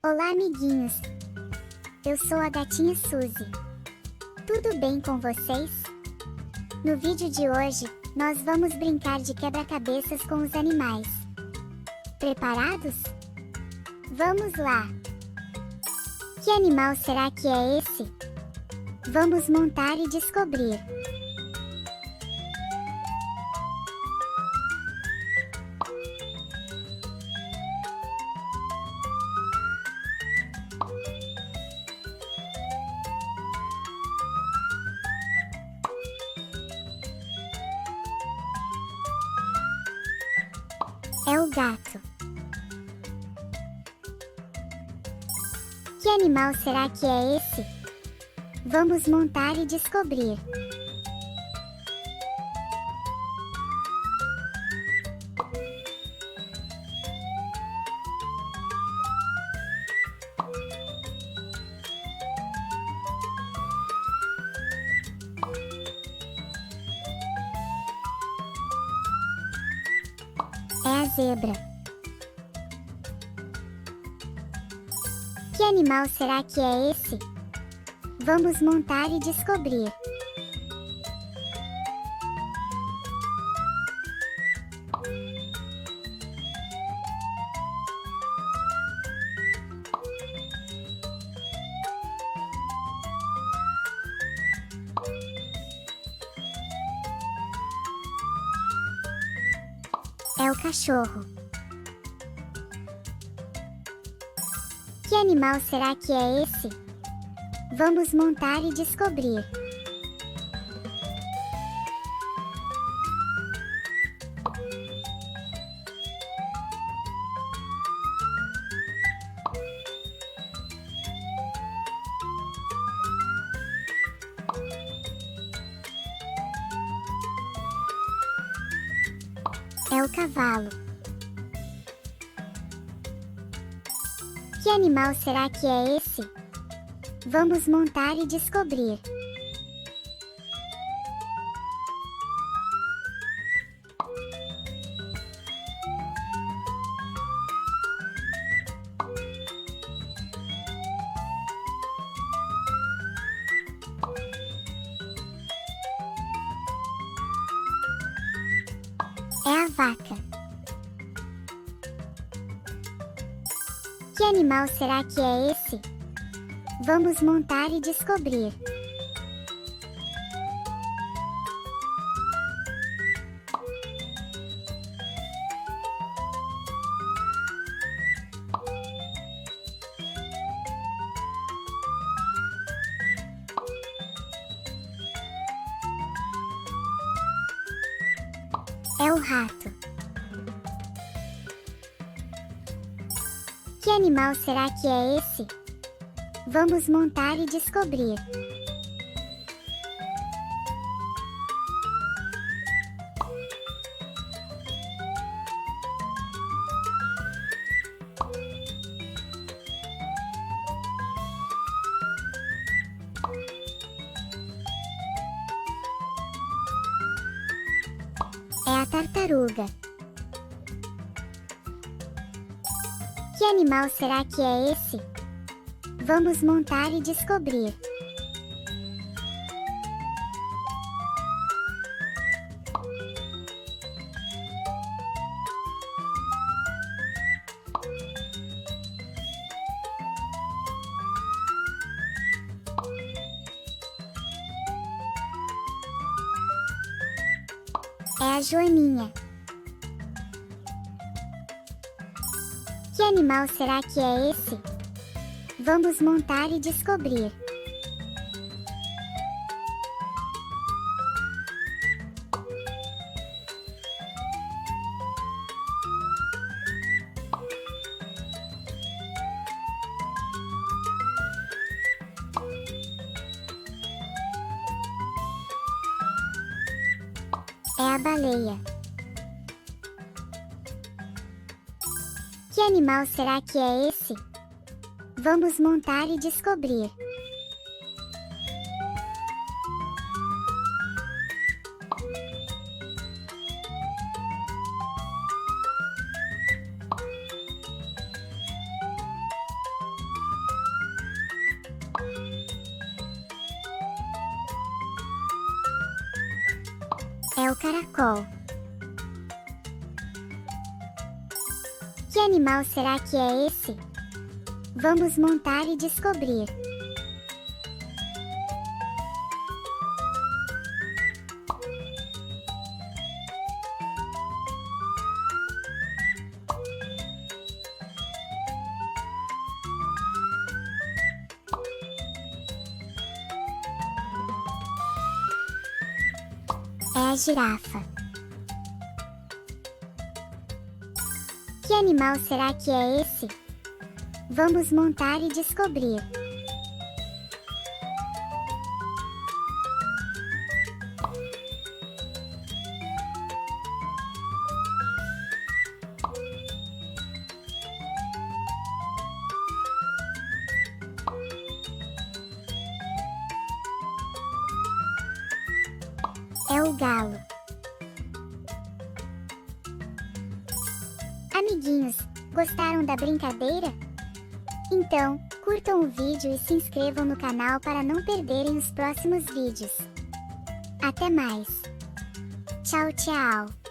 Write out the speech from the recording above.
Olá, amiguinhos! Eu sou a gatinha Suzy. Tudo bem com vocês? No vídeo de hoje, nós vamos brincar de quebra-cabeças com os animais. Preparados? Vamos lá! Que animal será que é esse? Vamos montar e descobrir. É o gato. Que animal será que é esse? Vamos montar e descobrir. É a zebra. Que animal será que é esse? Vamos montar e descobrir. É o cachorro. Que animal será que é esse? Vamos montar e descobrir. É o cavalo. Que animal será que é esse? Vamos montar e descobrir. É a vaca. Que animal será que é esse? Vamos montar e descobrir. É o rato. Que animal será que é esse? Vamos montar e descobrir. É a tartaruga. Que animal será que é esse? Vamos montar e descobrir. É a joaninha. Que animal será que é esse? Vamos montar e descobrir. É a baleia. Que animal será que é esse? Vamos montar e descobrir. É o caracol. Que animal será que é esse? Vamos montar e descobrir. É a girafa. Que animal será que é esse? Vamos montar e descobrir. É o galo. Amiguinhos, gostaram da brincadeira? Então, curtam o vídeo e se inscrevam no canal para não perderem os próximos vídeos. Até mais! Tchau, tchau!